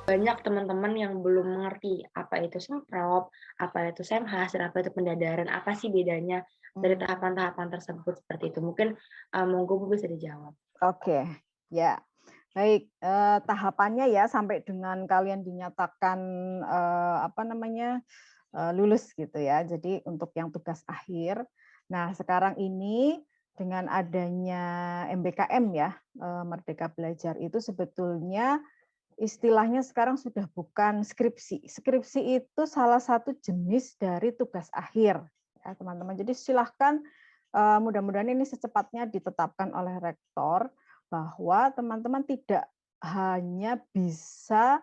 banyak teman-teman yang belum mengerti apa itu semprot, apa itu semhas, dan apa itu pendadaran, apa sih bedanya dari Mmm, tahapan-tahapan tersebut seperti itu. Mungkin, monggo Bu bisa dijawab. oke, ya. Baik, tahapannya ya sampai dengan kalian dinyatakan, apa namanya, lulus gitu ya. Jadi untuk yang tugas akhir. Nah, sekarang ini dengan adanya MBKM ya, Merdeka Belajar itu sebetulnya istilahnya sekarang sudah bukan skripsi. Skripsi itu salah satu jenis dari tugas akhir, ya teman-teman. Jadi silahkan, mudah-mudahan ini secepatnya ditetapkan oleh rektor, bahwa teman-teman tidak hanya bisa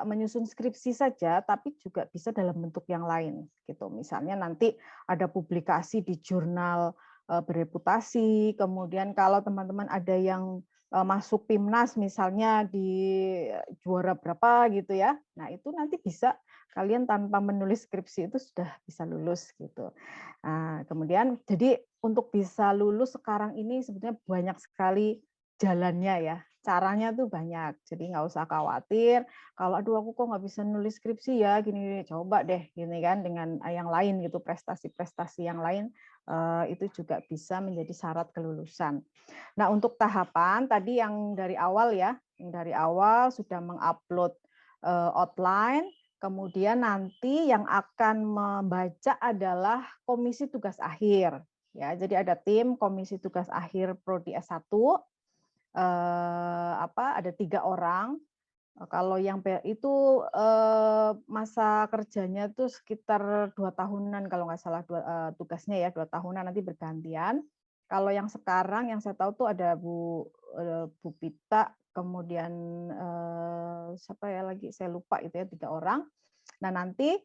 menyusun skripsi saja, tapi juga bisa dalam bentuk yang lain, gitu. Misalnya nanti ada publikasi di jurnal, bereputasi, kemudian kalau teman-teman ada yang masuk PIMNAS misalnya di juara berapa gitu ya. Nah, itu nanti bisa kalian tanpa menulis skripsi itu sudah bisa lulus gitu. Nah, kemudian jadi untuk bisa lulus sekarang ini sebetulnya banyak sekali jalannya ya. Caranya tuh banyak. Jadi nggak usah khawatir kalau aduh aku kok nggak bisa nulis skripsi ya gini, coba deh gini kan dengan yang lain gitu prestasi-prestasi yang lain itu juga bisa menjadi syarat kelulusan. Nah, untuk tahapan tadi yang dari awal ya, yang dari awal sudah mengupload outline, kemudian nanti yang akan membaca adalah komisi tugas akhir. Ya, jadi ada tim komisi tugas akhir prodi S1, ada 3 orang. Kalau yang itu masa kerjanya tuh sekitar 2 tahunan kalau nggak salah tugasnya ya 2 tahunan nanti bergantian. Kalau yang sekarang yang saya tahu tuh ada Bu Pita, kemudian siapa ya lagi saya lupa itu ya 3 orang. Nah nanti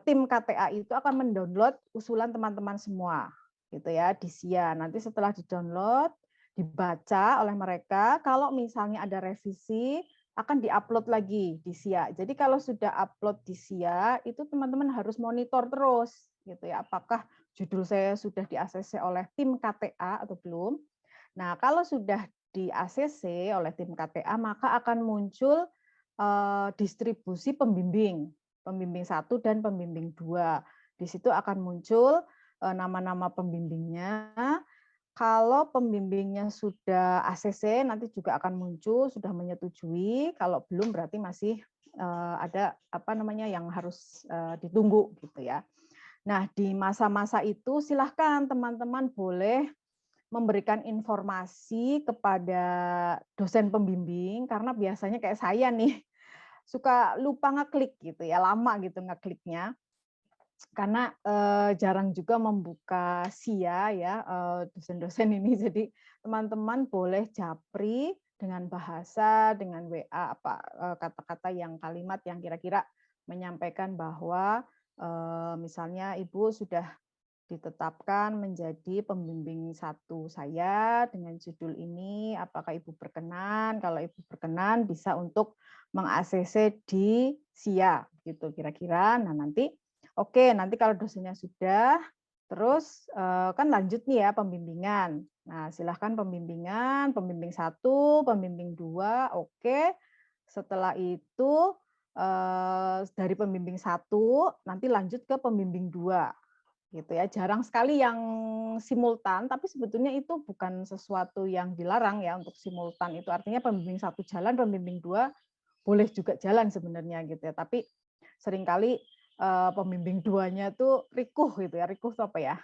tim KTA itu akan mendownload usulan teman-teman semua gitu ya di SIA. Nanti setelah didownload dibaca oleh mereka, kalau misalnya ada revisi akan diupload lagi di SIA. Jadi kalau sudah upload di SIA, itu teman-teman harus monitor terus gitu ya. Apakah judul saya sudah di-ACC oleh tim KTA atau belum? Nah, kalau sudah di-ACC oleh tim KTA, maka akan muncul distribusi pembimbing, pembimbing 1 dan pembimbing 2. Di situ akan muncul nama-nama pembimbingnya. Kalau pembimbingnya sudah ACC, nanti juga akan muncul sudah menyetujui. Kalau belum berarti masih ada apa namanya yang harus ditunggu gitu ya. Nah, di masa-masa itu silahkan teman-teman boleh memberikan informasi kepada dosen pembimbing karena biasanya kayak saya nih suka lupa ngeklik gitu ya, lama gitu ngekliknya. Karena, jarang juga membuka SIA ya, dosen-dosen ini. Jadi teman-teman boleh japri dengan bahasa, dengan WA, kata-kata yang kalimat yang kira-kira menyampaikan bahwa, misalnya Ibu sudah ditetapkan menjadi pembimbing 1 saya dengan judul ini, apakah Ibu berkenan? Kalau Ibu berkenan bisa untuk meng-ACC di SIA gitu kira-kira. Nah, nanti oke, nanti kalau dosennya sudah, terus kan lanjut nih ya pembimbingan. Nah, silahkan pembimbingan, pembimbing 1, pembimbing 2, oke. Setelah itu dari pembimbing 1 nanti lanjut ke pembimbing 2 gitu ya. Jarang sekali yang simultan, tapi sebetulnya itu bukan sesuatu yang dilarang ya untuk simultan itu. Artinya pembimbing 1 jalan, pembimbing 2 boleh juga jalan sebenarnya gitu ya. Tapi seringkali pembimbing duanya tuh rikuh gitu ya. Rikuh itu apa ya?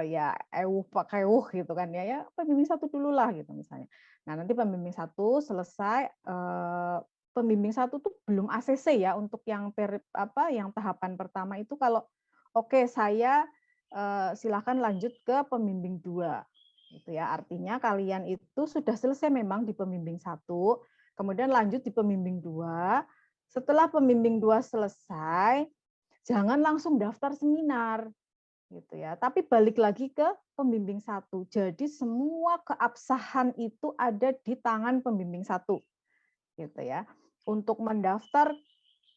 Ya ewuh pakewuh gitu kan ya. Ya pembimbing 1 dulu lah gitu misalnya. Nah, nanti pembimbing 1 selesai pembimbing 1 tuh belum ACC ya untuk yang yang tahapan pertama itu kalau oke saya silakan lanjut ke pembimbing 2 gitu ya. Artinya kalian itu sudah selesai memang di pembimbing 1, kemudian lanjut di pembimbing 2. Setelah pembimbing 2 selesai, jangan langsung daftar seminar gitu ya. Tapi balik lagi ke pembimbing 1. Jadi semua keabsahan itu ada di tangan pembimbing 1 gitu ya. Untuk mendaftar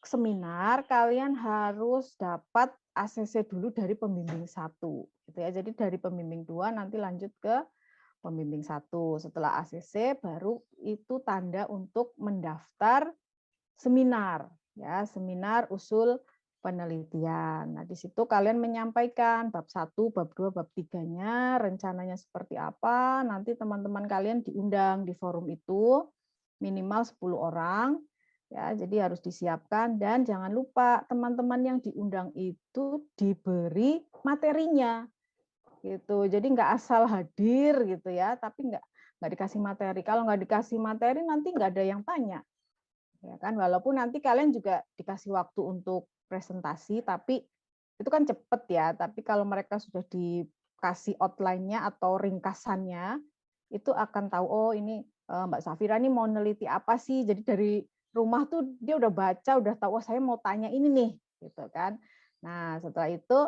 seminar, kalian harus dapat ACC dulu dari pembimbing 1 gitu ya. Jadi dari pembimbing 2 nanti lanjut ke pembimbing 1. Setelah ACC baru itu tanda untuk mendaftar seminar, ya, seminar usul penelitian. Nah, di situ kalian menyampaikan bab 1, bab 2, bab 3-nya, rencananya seperti apa, nanti teman-teman kalian diundang di forum itu, minimal 10 orang, ya, jadi harus disiapkan, dan jangan lupa teman-teman yang diundang itu diberi materinya, gitu. Jadi nggak asal hadir gitu ya, tapi nggak dikasih materi. Kalau nggak dikasih materi nanti nggak ada yang tanya, ya kan. Walaupun nanti kalian juga dikasih waktu untuk presentasi, tapi itu kan cepet ya. Tapi kalau mereka sudah dikasih outline-nya atau ringkasannya, itu akan tahu, oh ini Mbak Safira ini mau neliti apa sih. Jadi dari rumah tuh dia udah baca, udah tahu, oh saya mau tanya ini nih, gitu kan. Nah, setelah itu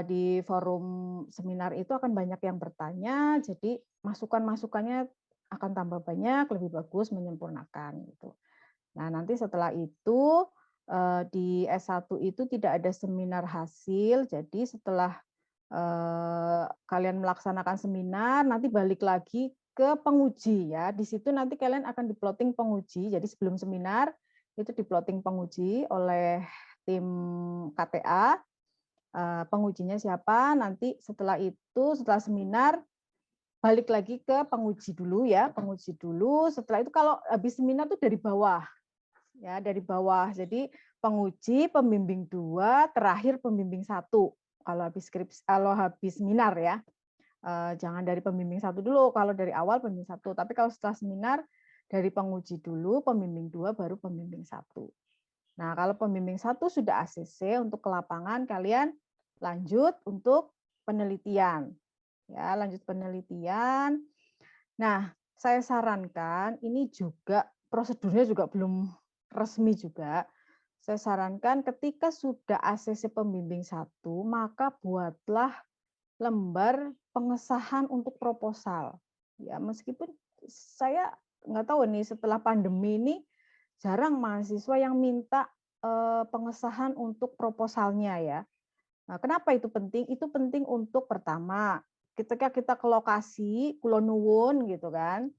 di forum seminar itu akan banyak yang bertanya, jadi masukan-masukannya akan tambah banyak, lebih bagus, menyempurnakan gitu. Nah, nanti setelah itu di S1 itu tidak ada seminar hasil, jadi setelah kalian melaksanakan seminar, nanti balik lagi ke penguji ya. Di situ nanti kalian akan di-plotting penguji. Jadi sebelum seminar itu di-plotting penguji oleh tim KTA. Pengujinya siapa, nanti setelah itu, setelah seminar, balik lagi ke penguji dulu ya, penguji dulu. Setelah itu kalau habis seminar tuh dari bawah, ya dari bawah. Jadi penguji, pembimbing 2, terakhir pembimbing 1. Kalau habis skripsi, kalau habis seminar ya, jangan dari pembimbing 1 dulu. Kalau dari awal pembimbing 1, tapi kalau setelah seminar dari penguji dulu, pembimbing 2, baru pembimbing 1. Nah, kalau pembimbing 1 sudah ACC untuk ke lapangan, kalian lanjut untuk penelitian. Ya, lanjut penelitian. Nah, saya sarankan ini juga prosedurnya juga belum resmi juga. Saya sarankan ketika sudah ACC pembimbing 1, maka buatlah lembar pengesahan untuk proposal. Ya, meskipun saya nggak tahu nih setelah pandemi ini jarang mahasiswa yang minta pengesahan untuk proposalnya ya. Nah, kenapa itu penting? Itu penting untuk pertama, ketika kita ke lokasi, kulo nuwun gitu kan,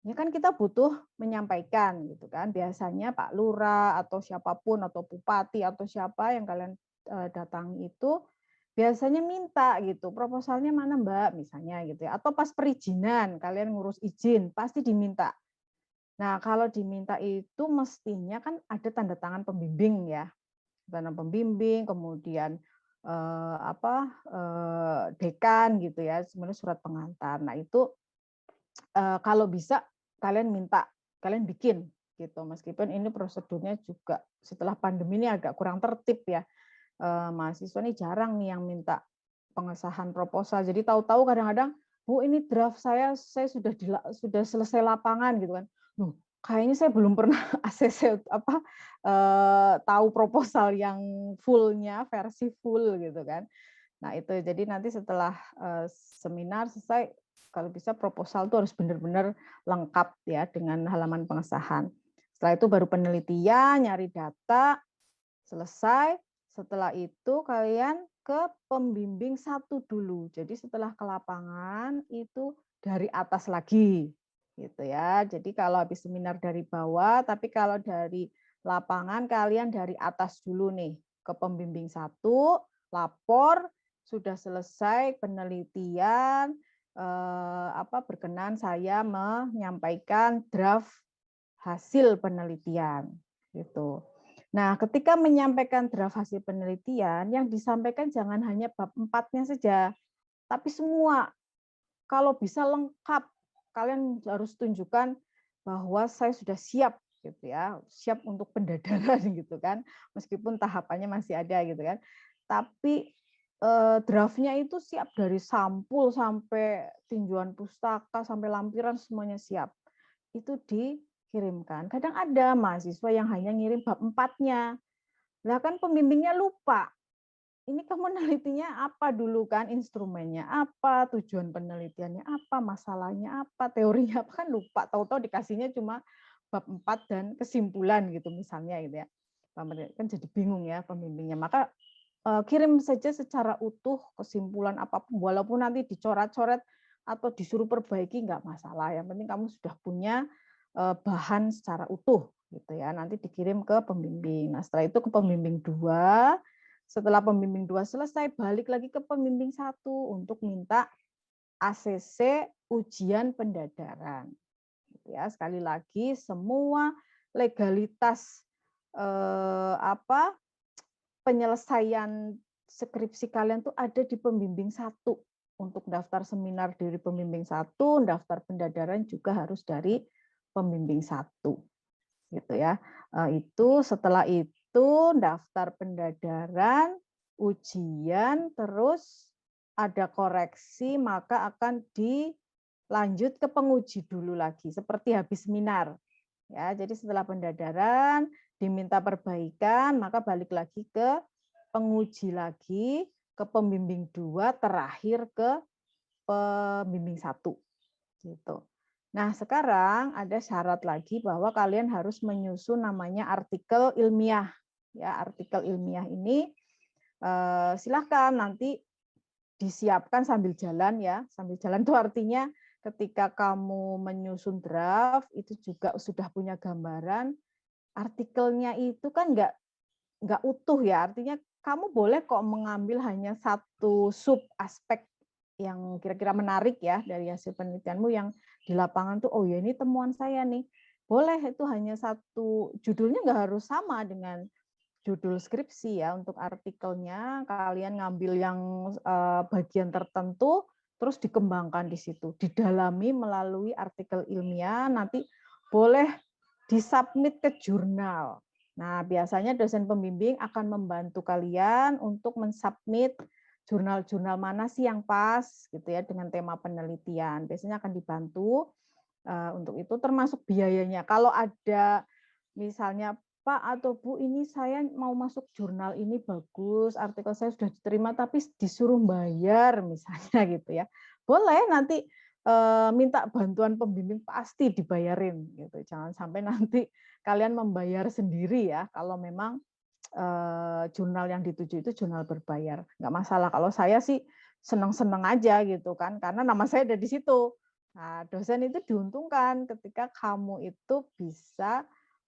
ya kan kita butuh menyampaikan gitu kan. Biasanya Pak Lurah atau siapapun atau Bupati atau siapa yang kalian datangi itu biasanya minta gitu, proposalnya mana Mbak misalnya gitu ya. Atau pas perizinan, kalian ngurus izin, pasti diminta. Nah, kalau diminta itu mestinya kan ada tanda tangan pembimbing ya. Tanda pembimbing, kemudian dekan gitu ya, sebenarnya surat pengantar. Nah, itu kalau bisa kalian minta, kalian bikin gitu. Meskipun ini prosedurnya juga setelah pandemi ini agak kurang tertib ya. Mahasiswa ini jarang nih yang minta pengesahan proposal. Jadi tahu-tahu kadang-kadang, Bu ini draft saya sudah selesai lapangan gitu kan. Loh, kayaknya saya belum pernah ACC tahu proposal yang full-nya, versi full gitu kan. Nah itu jadi nanti setelah seminar selesai, kalau bisa proposal itu harus benar-benar lengkap ya dengan halaman pengesahan. Setelah itu baru penelitian, nyari data, selesai. Setelah itu kalian ke pembimbing 1 dulu. Jadi setelah ke lapangan itu dari atas lagi gitu ya. Jadi kalau habis seminar dari bawah, tapi kalau dari lapangan kalian dari atas dulu nih ke pembimbing 1, lapor sudah selesai penelitian, berkenan saya menyampaikan draft hasil penelitian gitu. Nah, ketika menyampaikan draft hasil penelitian, yang disampaikan jangan hanya bab 4-nya saja, tapi semua. Kalau bisa lengkap, kalian harus tunjukkan bahwa saya sudah siap gitu ya, siap untuk pendadaran gitu kan, meskipun tahapannya masih ada gitu kan. Tapi draftnya itu siap dari sampul sampai tinjauan pustaka sampai lampiran semuanya siap. Itu dikirimkan. Kadang ada mahasiswa yang hanya ngirim bab 4-nya. Lah kan pembimbingnya lupa. Ini kamu nelitinya apa dulu kan, instrumennya apa, tujuan penelitiannya apa, masalahnya apa, teorinya apa, kan lupa. Tahu-tahu dikasihnya cuma bab 4 dan kesimpulan gitu misalnya gitu ya. Kan jadi bingung ya pembimbingnya. Maka kirim saja secara utuh kesimpulan apapun, walaupun nanti dicoret-coret atau disuruh perbaiki nggak masalah. Yang penting kamu sudah punya bahan secara utuh gitu ya. Nanti dikirim ke pembimbing. Nah, setelah itu ke pembimbing 2. Setelah pembimbing 2 selesai, balik lagi ke pembimbing 1 untuk minta ACC ujian pendadaran. Gitu ya. Sekali lagi semua legalitas penyelesaian skripsi kalian tuh ada di pembimbing 1. Untuk daftar seminar dari pembimbing 1, daftar pendadaran juga harus dari pembimbing 1. Gitu ya. Itu setelah itu daftar pendadaran, ujian, terus ada koreksi, maka akan dilanjut ke penguji dulu lagi, seperti habis seminar. Ya, jadi setelah pendadaran diminta perbaikan, maka balik lagi ke penguji lagi, ke pembimbing 2, terakhir ke pembimbing 1. Gitu. Nah, sekarang ada syarat lagi bahwa kalian harus menyusun namanya artikel ilmiah. Ya, artikel ilmiah ini silahkan nanti disiapkan sambil jalan ya. Sambil jalan itu artinya ketika kamu menyusun draft itu juga sudah punya gambaran. Artikelnya itu kan nggak utuh ya. Artinya kamu boleh kok mengambil hanya satu sub aspek yang kira-kira menarik ya dari hasil penelitianmu yang di lapangan tuh, oh ya ini temuan saya nih. Boleh itu hanya satu, judulnya nggak harus sama dengan judul skripsi ya. Untuk artikelnya kalian ngambil yang bagian tertentu, terus dikembangkan di situ. Didalami melalui artikel ilmiah, nanti boleh disubmit ke jurnal. Nah, biasanya dosen pembimbing akan membantu kalian untuk mensubmit jurnal-jurnal mana sih yang pas gitu ya dengan tema penelitian. Biasanya akan dibantu untuk itu, termasuk biayanya. Kalau ada misalnya, Pak atau Bu, ini saya mau masuk jurnal ini bagus, artikel saya sudah diterima tapi disuruh bayar misalnya gitu ya. Boleh nanti minta bantuan pembimbing, pasti dibayarin gitu. Jangan sampai nanti kalian membayar sendiri ya kalau memang jurnal yang dituju itu jurnal berbayar. Nggak masalah. Kalau saya sih seneng-seneng aja gitu kan, karena nama saya ada di situ. Nah, dosen itu diuntungkan ketika kamu itu bisa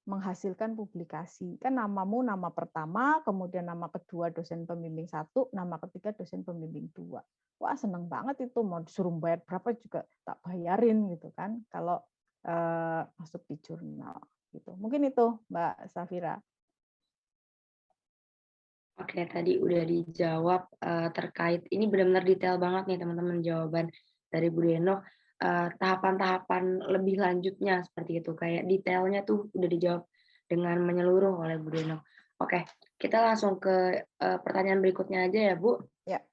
menghasilkan publikasi. Kan namamu nama pertama, kemudian nama kedua dosen pembimbing 1, nama ketiga dosen pembimbing 2. Wah, seneng banget itu, mau disuruh bayar berapa juga tak bayarin gitu kan kalau masuk di jurnal gitu. Mungkin itu Mbak Safira. Oke, tadi udah dijawab terkait ini benar-benar detail banget nih teman-teman jawaban dari Bu Deno. Tahapan-tahapan lebih lanjutnya seperti itu, kayak detailnya tuh udah dijawab dengan menyeluruh oleh Bu Deno. Oke, kita langsung ke pertanyaan berikutnya aja ya, Bu. Ya.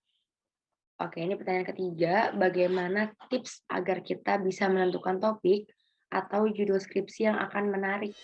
Oke, ini pertanyaan ketiga, bagaimana tips agar kita bisa menentukan topik atau judul skripsi yang akan menarik?